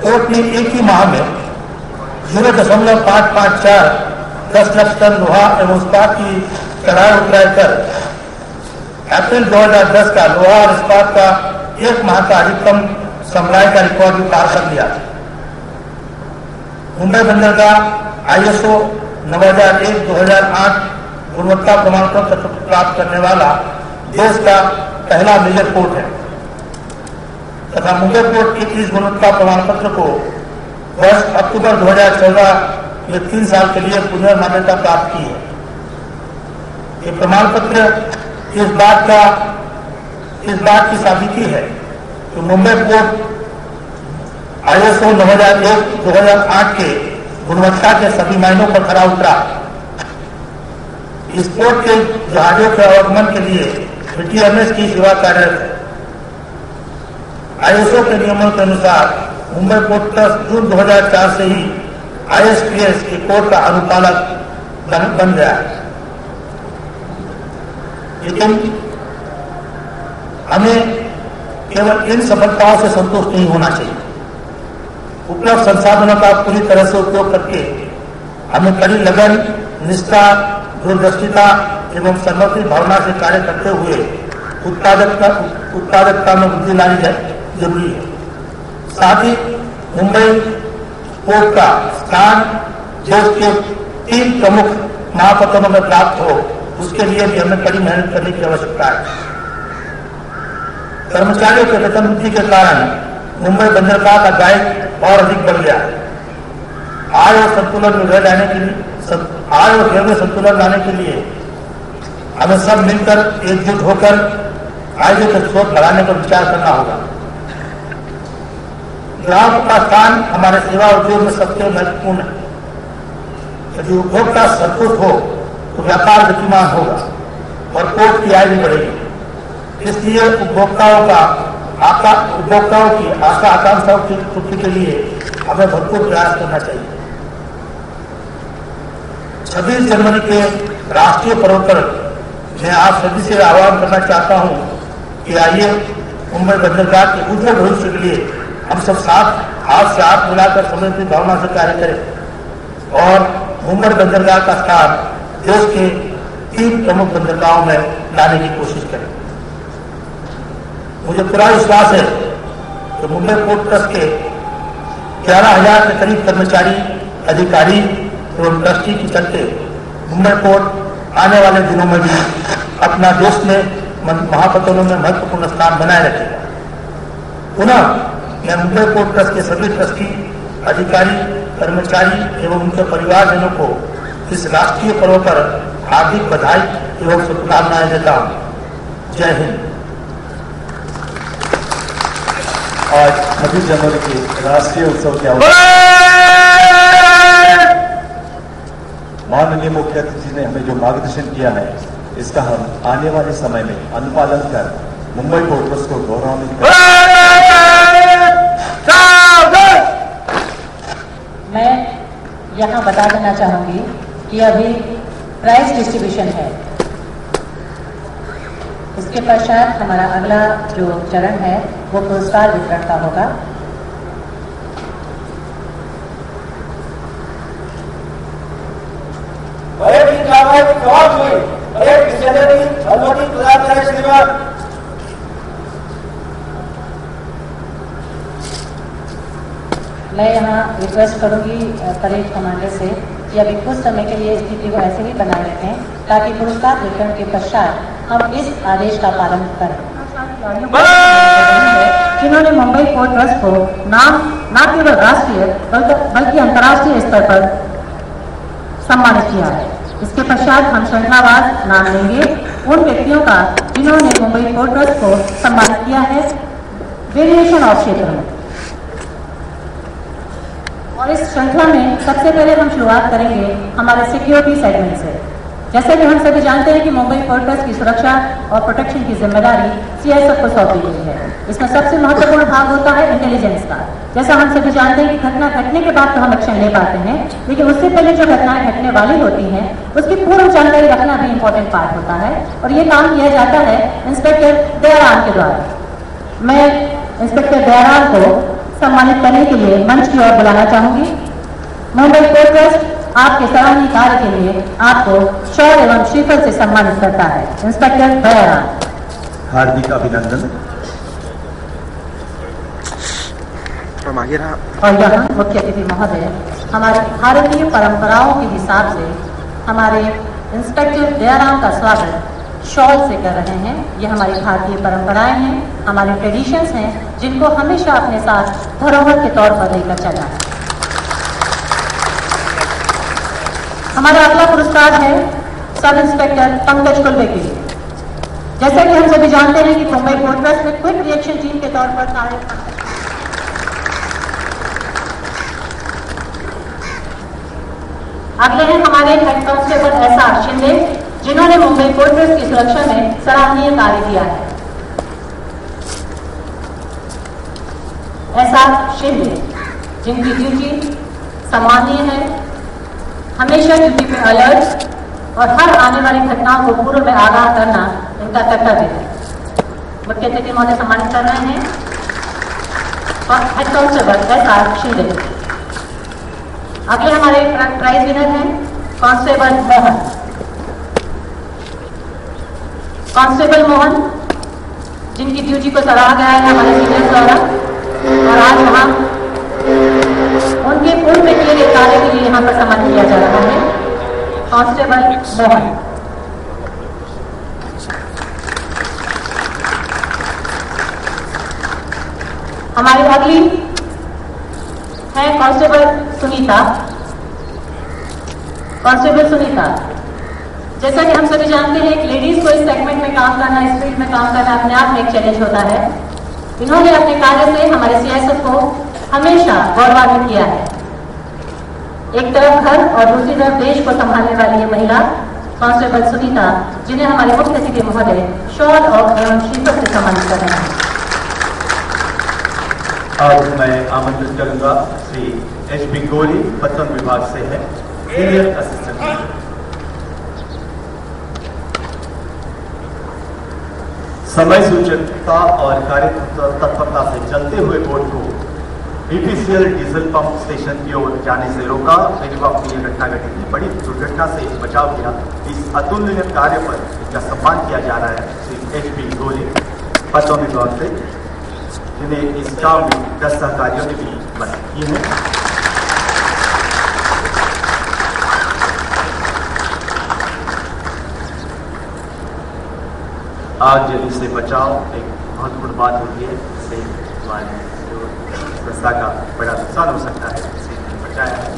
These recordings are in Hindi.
कोर्ट ने एक ही माह में 0.554 10 लाख टन लोहा एवं इस्पात की चढ़ाई उतराई कर अप्रैल 2010 का लोहा और इस्पात का एक माह का अधिकतम सप्लाई का रिकॉर्ड भी पार कर लिया। मुंबई बंदरगाह ISO 9001-2008 गुणवत्ता प्रमाण पत्र प्राप्त करने वाला देश का पहला मेजर पोर्ट है तथा मुंबई पोर्ट के इस गुणवत्ता प्रमाण पत्र को वर्ष अक्टूबर 2014 में 3 साल के लिए पुनर्मान्यता प्राप्त की है। ये प्रमाण पत्र इस बात की साबिती है कि मुंबई पोर्ट ISO 9001-2008 के गुणवत्ता के सभी मायनों पर खरा उतरा। इस पोर्ट के जहाजों के आवागमन के लिए TMS की सेवा कार्यरत है। ISO के नियमों के अनुसार मुंबई पोर्ट ट्रस्ट जून 2004 से ही ISPS के कोड का अनुपालक बन गया है। लेकिन हमें केवल इन सफलताओं से संतुष्ट नहीं होना चाहिए। उपलब्ध संसाधनों का पूरी तरह से उपयोग करके हमें कड़ी लगन, निष्ठा, दूरदर्शिता एवं समर्पित भावना से कार्य करते हुए उत्पादकता में वृद्धि लानी जरूरी है। साथ ही मुंबई पोर्ट का स्थान देश के 3 प्रमुख महापत्रों में प्राप्त हो, उसके लिए भी हमें कड़ी मेहनत करने की आवश्यकता है। कर्मचारियों के वेतन वृद्धि के कारण मुंबई बंदरगाह का दायित्व और अधिक बढ़ गया है। आय और संतुलन में संतुलन लाने के लिए हमें सब मिलकर एकजुट होकर आय के स्रोत बढ़ाने पर विचार करना होगा। ग्राहकों का स्थान हमारे सेवा उद्योग में सबसे महत्वपूर्ण है। यदि उपभोक्ता संतुष्ट हो तो व्यापार गतिमान होगा और पोर्ट की आय भी बढ़ेगी। इसलिए उपभोक्ताओं की आशा आकांक्षाओं की पूर्ति के लिए हमें भरपूर प्रयास करना चाहिए। 26 जनवरी के राष्ट्रीय पर्व पर मैं आप सभी से आह्वान करना चाहता हूं कि आइए मुंबई बंदरगाह के उज्जवल भविष्य के लिए हम सब हाथ से हाथ मिलाकर समर्पित भावना से कार्य करें और मुंबई बंदरगाह का स्थान देश के 3 प्रमुख बंदरगाहों में लाने की कोशिश करें। मुझे पूरा विश्वास है कि मुंबई पोर्ट ट्रस्ट के 11,000 के करीब कर्मचारी, अधिकारी एवं ट्रस्टी के चलते मुंबई पोर्ट आने वाले दिनों में भी अपना देश में महापत्रों में महत्वपूर्ण स्थान बनाए रखेगा। पुनः मैं मुंबई पोर्ट ट्रस्ट के सभी ट्रस्टी, अधिकारी, कर्मचारी एवं उनके परिवारजनों को इस राष्ट्रीय पर्व पर हार्दिक बधाई एवं शुभकामनाएं देता हूँ। जय हिंद। आज 26 जनवरी के राष्ट्रीय उत्सव के अवसर माननीय मुख्य अतिथि ने हमें जो मार्गदर्शन किया है, इसका हम आने वाले समय में अनुपालन कर मुंबई पोर्ट ट्रस्ट को गौरवान्वित मैं यहाँ बता देना चाहूंगी कि अभी प्राइज डिस्ट्रीब्यूशन है। इसके पश्चात हमारा अगला जो चरण है वो पुरस्कार वितरण का होगा। मैं यहाँ रिक्वेस्ट करूंगी परेड कमांडर से कि अभी कुछ समय के लिए स्थिति को ऐसे ही बनाए रखें ताकि पुरस्कार वितरण के पश्चात हम इस आदेश का पालन करें। जिन्होंने मुंबई पोर्ट ट्रस्ट को न केवल राष्ट्रीय बल्कि अंतर्राष्ट्रीय स्तर पर सम्मानित किया है। इसके पश्चात हम श्रृंखलावार नाम लेंगे उन व्यक्तियों का जिन्होंने मुंबई पोर्ट ट्रस्ट को सम्मानित किया है वेरिएशन ऑफ क्षेत्र में। और इस श्रृंखला में सबसे पहले हम शुरुआत करेंगे हमारे सिक्योरिटी सेगमेंट से। जैसे कि हम सभी जानते हैं कि मुंबई पोर्ट ट्रस्ट की सुरक्षा और प्रोटेक्शन की जिम्मेदारी CISF को सौंपी गई है। इसमें सबसे महत्वपूर्ण भाग होता है इंटेलिजेंस का। जैसा हम सभी जानते हैं कि घटना घटने के बाद तो हम एक्शन ले पाते हैं, लेकिन उससे पहले जो घटनाएं घटने वाली होती हैं उसकी पूर्ण जानकारी रखना भी इम्पोर्टेंट पार्ट होता है और ये काम किया जाता है इंस्पेक्टर दयाराम के द्वारा। मैं इंस्पेक्टर दयाराम को सम्मानित करने के लिए मंच की ओर बुलाना चाहूंगी। मुंबई पोर्ट ट्रस्ट आपके सराहनीय कार्य के लिए आपको शॉल एवं श्रीफल से सम्मानित करता है। इंस्पेक्टर दयाराम। हार्दिक अभिनंदन। और यहाँ मुख्य अतिथि महोदय, हमारी भारतीय परंपराओं के हिसाब से हमारे इंस्पेक्टर दयाराम का स्वागत शॉल से कर रहे हैं। ये हमारी भारतीय परंपराएं हैं, हमारे ट्रेडिशंस हैं, जिनको हमेशा अपने साथ धरोहर के तौर पर लेकर चलना है। हमारा अगला पुरस्कार है सब इंस्पेक्टर पंकज कुलबे के लिए। जैसा कि हम सभी जानते हैं कि मुंबई पोर्ट ट्रस्ट में क्विक रिएक्शन टीम के तौर पर कार्य अगले हैं हमारे हेड कांस्टेबल एसआर शिंदे, जिन्होंने मुंबई पोर्ट ट्रस्ट की सुरक्षा में सराहनीय कार्य किया है। एसआर शिंदे, जिनकी ड्यूटी सम्माननीय है, हमेशा ड्यूटी पे अलर्ट और हर आने वाली घटनाओं को पूर्व में आगाह करना इनका कर्तव्य है। मुख्य अतिथि महोदय सम्मानित कर रहे हैं और हेड कांस्टेबल एसआर शिंदे। अगले हमारे प्राइज विनर हैं कांस्टेबल मोहन। कांस्टेबल मोहन, जिनकी ड्यूटी को सराहा गया है हमारे सीनियर्स द्वारा, और आज वहां उनके पूर्व में किए गए कार्य के लिए यहाँ पर सम्मानित किया जा रहा है। कांस्टेबल मोहन। हमारी अगली है कांस्टेबल सुनीता। कांस्टेबल सुनीता, जैसा कि हम सभी जानते हैं, एक लेडीज को इस सेगमेंट में काम करना, इस फील्ड में काम करना अपने आप में एक चैलेंज होता है। इन्होंने अपने कार्य से हमारे सीआईएसएफ को हमेशा गौरवान्वित किया है। एक तरफ घर और दूसरी तरफ देश को संभालने वाली ये महिला कांस्टेबल सुनीता, जिन्हें हमारे मुख्य अतिथि महोदय शॉल और एवं श्रीफल से सम्मानित कर रहे हैं। आज मैं आमंत्रित करूंगा श्री एच.बी. गोरी, पत्तन विभाग से है, सीनियर असिस्टेंट। समय सूचकता और कार्य तत्परता से चलते हुए बोट को बीपीसीएल डीजल पंप स्टेशन की ओर जाने से रोका। मेरी वक्त ये घटना घटी थी, बड़ी दुर्घटना से बचाव किया। इस अतुलनीय कार्य पर इनका सम्मान किया जा रहा है श्री एच.बी. गोरी, पत्तन विभाग से, जिन्हें इस काम में 10 सहकारियों ने भी मदद की है। आग जल्दी से बचाव एक महत्वपूर्ण बात होती है, जिससे हमारे संस्था का बड़ा नुकसान हो सकता है, इसे बचाया है।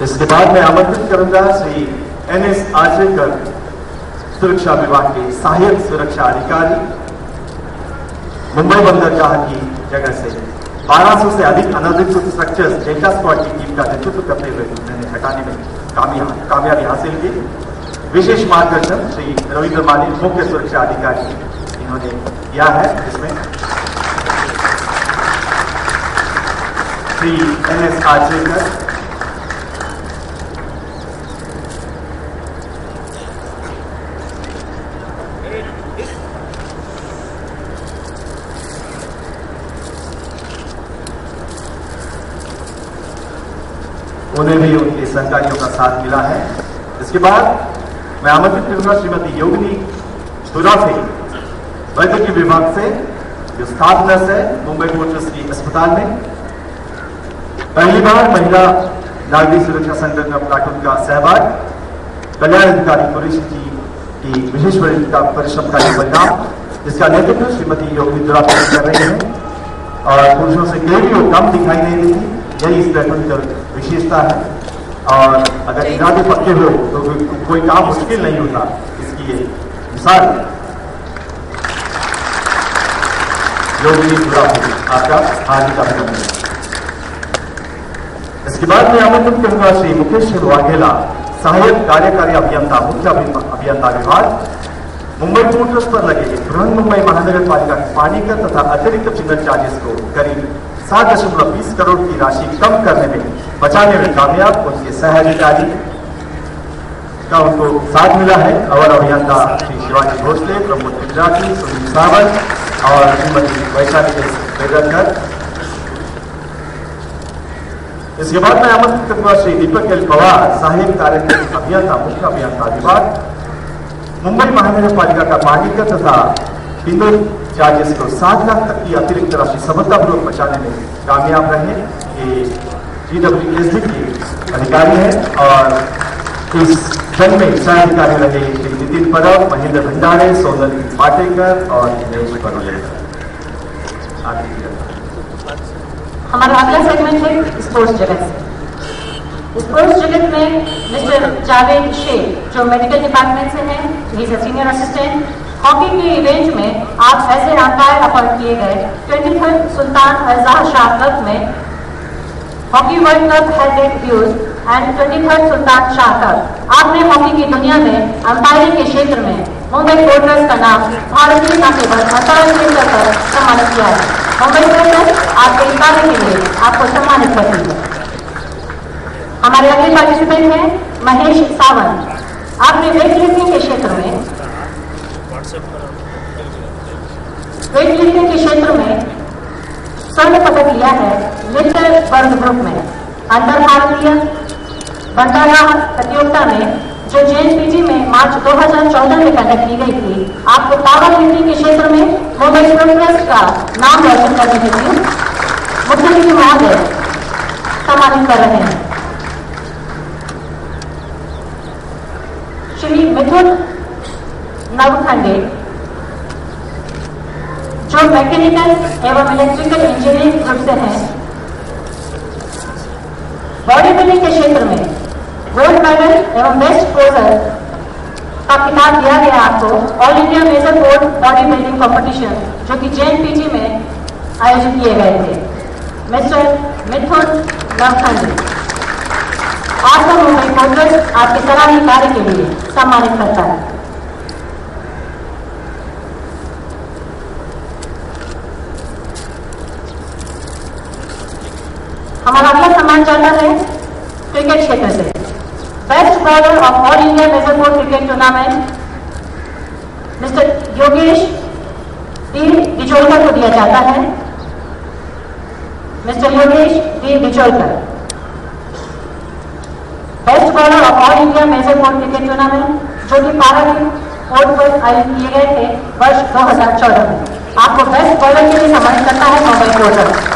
इसके बाद मैं आमंत्रित करूंगा श्री एन.एस. आचरेकर, सुरक्षा विभाग के सहायक सुरक्षा अधिकारी, मुंबई बंदरगाह की जगह से 1200 से अधिक अनधिकृत स्ट्रक्चर्स डेल्टा स्क्वाड की टीम का नेतृत्व करते हुए उन्होंने हटाने में कामयाबी हासिल की। विशेष मार्गदर्शन श्री रविंद्र माली, मुख्य सुरक्षा अधिकारी, इन्होंने किया है, जिसमें श्री एन.एस. आचरेकर, उन्हें भी उनके सहकारियों का साथ मिला है। इसके बाद मैं आमंत्रित करूंगा श्रीमती योगिनी सुराफे, वैद्यकीय विभाग से, जो स्टाफ नर्स है मुंबई पोर्ट ट्रस्ट की अस्पताल में। पहली बार महिला नागरिक सुरक्षा संगठन प्लाटून का सहभाग, कल्याण अधिकारी पुलिस जी की विशेष परिश्रम का परिणाम, जिसका नेतृत्व श्रीमती योगिनी सुराफे कर रही है, और पुरुषों से कहीं भी वो कम दिखाई नहीं देती। यही इस प्लेटून की विशेषता है, और अगर इरादे पक्के हो तो कोई काम मुश्किल नहीं होता। इसकी ये मिसाल योगिनी सुराफे, आपका हार्दिक अभिनंदन। इसके बाद मैं आमंत्रित करूंगा श्री मुकेश वाघेला, सहायक कार्यकारी अभियंता, मुख्य अभियंता विभाग, मुंबई पोर्ट ट्रस्ट पर लगे बृहन्मुंबई महानगर पालिका पानी का तथा अतिरिक्त चिन्ह चार्जेस को करीब 7.20 करोड़ की राशि कम करने में, बचाने में कामयाब उनके सह अधिकारी का उनको साथ मिला है। और अभियंता श्री शिवाजी भोसले, प्रमोद गुजराती, सुनील सावंत, और श्रीमती वैशाली बेगरकर। इसके बाद मैं आमंत्रित करूंगा श्री दीपक एल पवार, सहायक कार्यक्रम अभियंता, मुख्य अभियंता विभाग, मुंबई महानगर पालिका का पानीगत तथा बिंदु चार्जेस को 7 लाख तक की अतिरिक्त राशि सफलतापूर्वक बचाने में कामयाब रहे। ये GWSD के अधिकारी हैं और इस जंग में सह अधिकारी रहे श्री नितिन परब, महेंद्र भंडारे, सोनल पाटेकर और दिनेश बरोले। हमारा अगला सेगमेंट है स्पोर्ट्स जगत से। स्पोर्ट्स जगत में मिस्टर जावेद शेख जो मेडिकल डिपार्टमेंट से हैं, he is a senior assistant. Hockey के इवेंट में आप ऐसे अंपायर अपॉइंट किए गए 23rd सुल्तान अज़ाह शाह कप में hockey world cup had it use and 23rd Sultan Shah cup. आपने हॉकी की दुनिया में अंपायरिंग के क्षेत्र में मुंबई पोर्टर्स का नाम भारतीय न केवल अंतर्राष्ट्रीय स्तर पर सम्मानित किया है। मुंबई पोर्टर्स आपके इस कार्य के लिए आपको सम्मानित करती है। हमारे अगले पार्टिसिपेंट हैं महेश सावंत। आपने वेट लिफ्टिंग के क्षेत्र में स्वर्ण पदक लिया है मित्र वर्ग ग्रुप में। अंतर भारतीय बंटारा प्रतियोगिता में जो JNPT में मार्च 2014 में कंडक्ट की गई थी, आपको पावर लिफ्टिंग के क्षेत्र में मुंबई पोर्टर्स का नाम रोशन करने के लिए मुख्यमंत्री महोदय सम्मानित कर रहे हैं। श्री मिथुन नवखंडे जो मैकेनिकल एवं इलेक्ट्रिकल इंजीनियरिंग ग्रुप से हैं। बॉडी बिल्डिंग के क्षेत्र में गोल्ड मेडल एवं बेस्ट पोजर का खिताब दिया गया आपको all India major board body building competition जो कि JNPT में आयोजित किए गए थे। मिस्टर मिथुन नवखंडे आपको मुंबई पोर्टर्स आपके सराहनीय कार्य के लिए सम्मानित करता है। हमारा अगला सम्मान जाता है क्रिकेट क्षेत्र से। Best bowler of all India major board cricket tournament mister Yogesh D Dicholkar को दिया जाता है। Mister Yogesh D Dicholkar best bowler of all India major board cricket tournament जो कि पारालिम्पिक कोर्ट पर आयोजित किए गए थे वर्ष 2014 में। आपको बेस्ट बॉलर के लिए सम्मानित करता है मुंबई पोर्टर्स।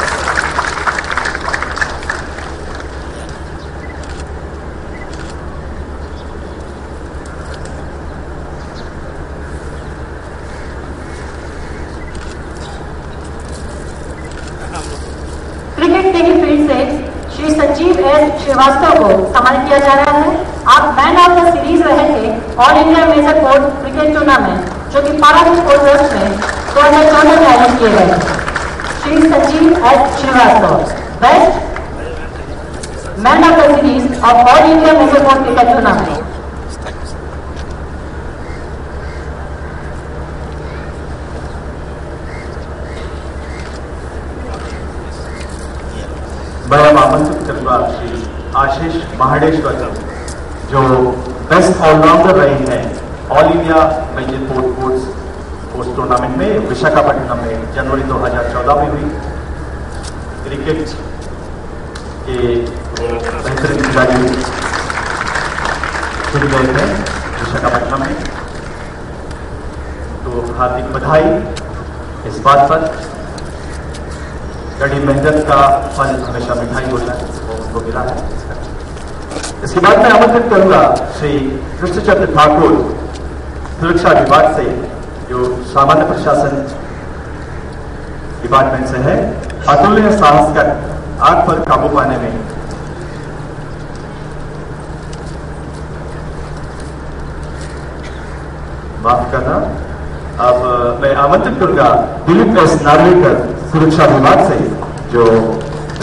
श्रीवास्तव को सम्मानित किया जा रहा है। आप मैन ऑफ द सीरीज रहे थे all India major board cricket tournament जो कि पारालिम्पिक कोर्स में 2014 में आयोजित किए गए। Shri Sanjeev S Srivastava best man of the series of all India major board cricket tournament. मैं आमंत्रित करूंगा श्री आशीष महाडेश्वर जो बेस्ट ऑलराउंडर रहे हैं all India major board sports tournament में विशाखापट्टनम में जनवरी 2014 में हुई। क्रिकेट के बेहतरीन खिलाड़ी चुन गए थे विशाखापट्टनम में, तो हार्दिक बधाई। इस बात पर कड़ी मेहनत का फल हमेशा मिठाई होता है, वो उनको मिला है। इसके बाद मैं आमंत्रित करूंगा श्री कृष्णचंद्र ठाकुर सुरक्षा विभाग से जो सामान्य प्रशासन डिपार्टमेंट से है। अतुल्य साहस कर आग पर काबू पाने में माफ करना। अब मैं आमंत्रित करूंगा दिलीप एस नार्वेकर सुरक्षा विभाग से जो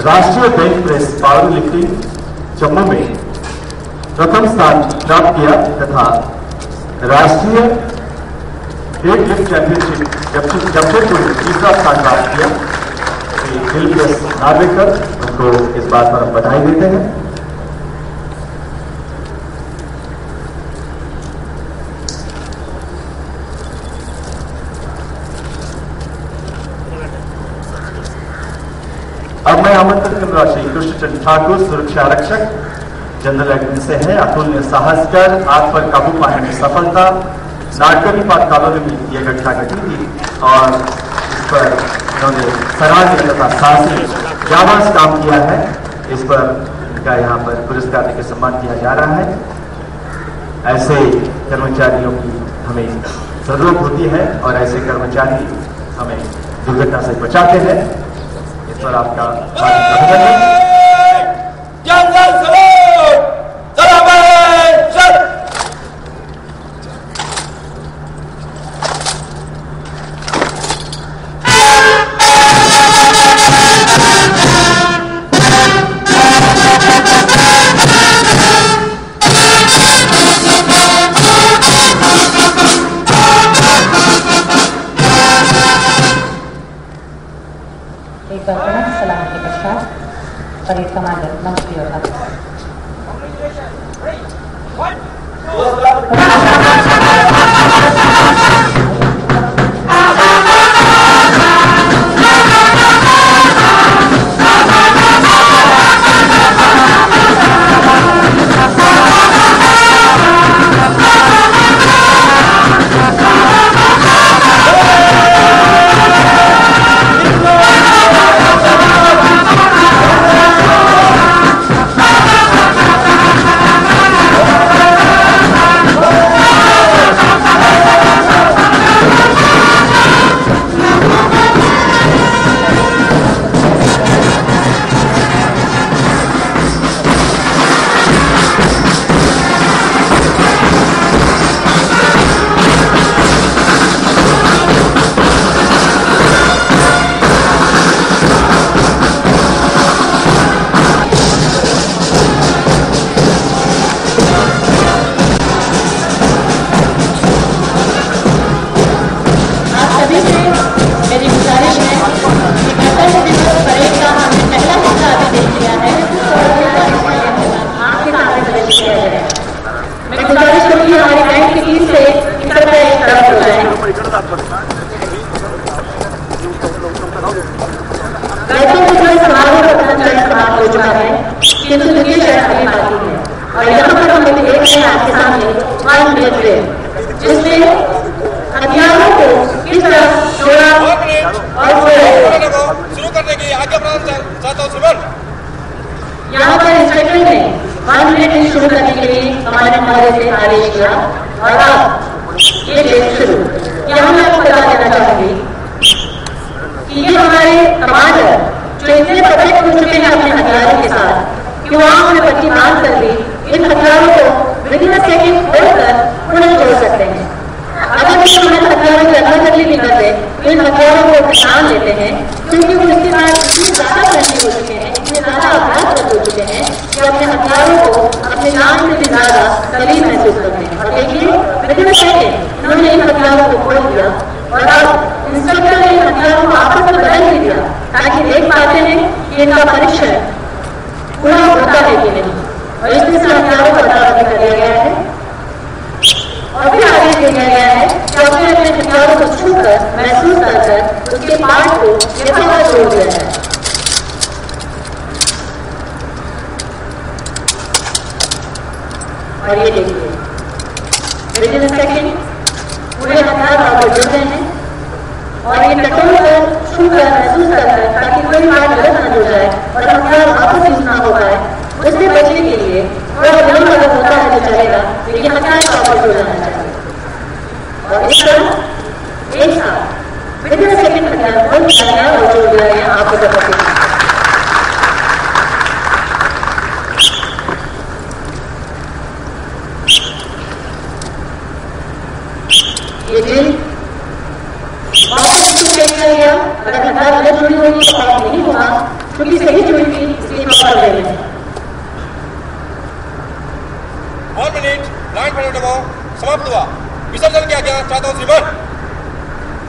राष्ट्रीय bench press power lifting Jammu में प्रथम स्थान प्राप्त किया तथा राष्ट्रीय वेट लिफ्ट चैंपियनशिप जमशेदपुर में तीसरा स्थान प्राप्त किया। दिलीप एस नार्वेकर उनको इस बात पर हम बधाई देते हैं। अब मैं आमंत्रित करूंगा श्री कृष्णचंद्र ठाकुर, सुरक्षा आरक्षक जनरल एडमिन से है। अतुल्य साहस कर आग पर काबू पाने में सफलता नाटकरी पाठ कॉलोनी में यह घटना घटी थी और इस पर उन्होंने सराहनीय तथा साहसी जाबाज काम किया है। इस पर इनका यहाँ पर पुरस्कार देकर सम्मान किया जा रहा है। ऐसे कर्मचारियों की हमें जरूरत होती है और ऐसे कर्मचारी हमें दुर्घटना से बचाते हैं। इस पर आपका सलामती पश्चात परेड कमांडर मंच की ओर जिसमें हथियारों को किस तरह जोड़ा और शुरू करने की आज्ञा प्रदान चाहता हूँ श्रीमान। यहाँ पर इंस्पेक्टर ने 1 मिनट शुरू करने के लिए हमारे से आदेश किया और अब ये डेट शुरू। यहाँ मैं आपको बता देना चाहूंगी कि ये हमारे कमांडर जो इतने परफेक्ट हो चुके हैं अपने हथियारों के साथ कि वहाँ उन्हें पट्टी बांध कर भी इन हथियारों को विदिन सेकेंड खोलकर पुनः जोड़ सकते हैं। अगर इस हमारे हथियारों की अदला बदली नहीं करते तो इन हथियारों को पहचान लेते हैं क्योंकि वो इसके साथ इतनी ज्यादा भर्ती हो चुके हैं, इतने ज्यादा अभ्यास हो चुके हैं कि अपने हथियारों को अपने जान से भी ज्यादा करीब महसूस करते हैं। और देखिए विदिन सेकेंड उन्होंने इन हथियारों को खोल दिया और अब इंस्ट्रक्टर ने इन हथियारों को आपस में बदल भी दिया ताकि देख पाते हैं कि इनका परीक्षण पूरा होता है कि नहीं। और इस तरह से हथियारों का अदला बदली कर दिया गया है और फिर आदेश दिया गया है कि अपने अपने हथियारों को छूकर महसूस कर उसके पार्ट को यथावत जोड़ दिया जाए। और ये देखिए विदिन सेकेंड पूरे हथियार आपको जुड़ गए हैं और ये टटोल कर छूकर महसूस कर ताकि कोई बात गलत न हो जाए और हथियार वापस यूज ना हो पाए। उससे बचने के लिए थोड़ा विलंब अगर होता है तो चलेगा, लेकिन हथियार वापस हो जाना चाहिए। और इस तरह एक साथ विदिन सेकेंड हथियार खोल दिया गया और जोड़ दिया गया आपको पता है। ये ड्रिल वापस चेक किया गया, अगर हथियार गलत जुड़ी होगी तो ऑफ नहीं होगा, क्योंकि सही जुड़ी थी इसलिए प्रॉपर वे में। 1 मिनट लाइन पर समाप्त हुआ। विसर्जन किया गया चाहता हूँ श्रीमान।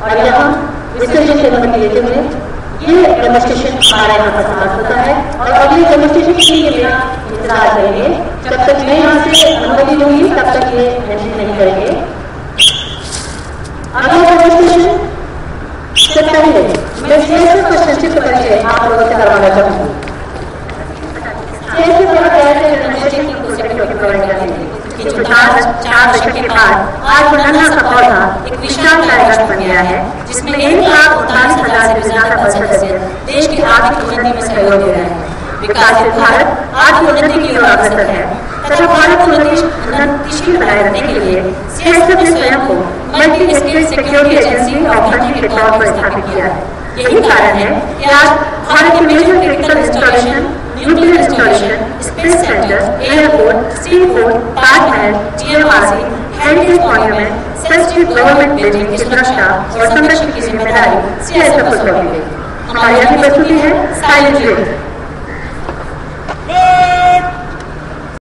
और यहाँ विसर्जन की अनुमति लेते हुए ये डेमोन्स्ट्रेशन हमारा यहाँ पर समाप्त होता है और अगले डेमोन्स्ट्रेशन के लिए मेरा इंतजार करेंगे। जब तक मैं यहाँ से अनुमति दूंगी तब तक ये एंट्री नहीं करेंगे। अगला डेमोन्स्ट्रेशन से पहले मैं सीएसएफ का संक्षिप्त परिचय आप लोगों से करवाना वाला चाहूंगी। कि जो 4 दशक के बाद आज वो नन्हा सा पौधा एक विशाल कार्यक्रम बन गया है, जिसमें 1,39,000 से भी ज्यादा सदस्य देश की आर्थिक उन्नति में सहयोग दे रहे हैं। विकासित भारत आर्थिक उन्नति की ओर अग्रसर है तथा भारत को उन्नतिशील बनाए रखने के लिए सीएसएफ ने स्वयं को multi state security agency of country के तौर पर स्थापित किया है। यही कारण है कि आज भारत के major critical installation, nuclear installation, space centre, airport, sea port, Taj Mahal, GMRC, heritage monument, sensitive government building की सुरक्षा और संरक्षण की जिम्मेदारी सीएसएफ को सौंपी गई। हमारी अगली प्रस्तुति है साइलेंट रेट।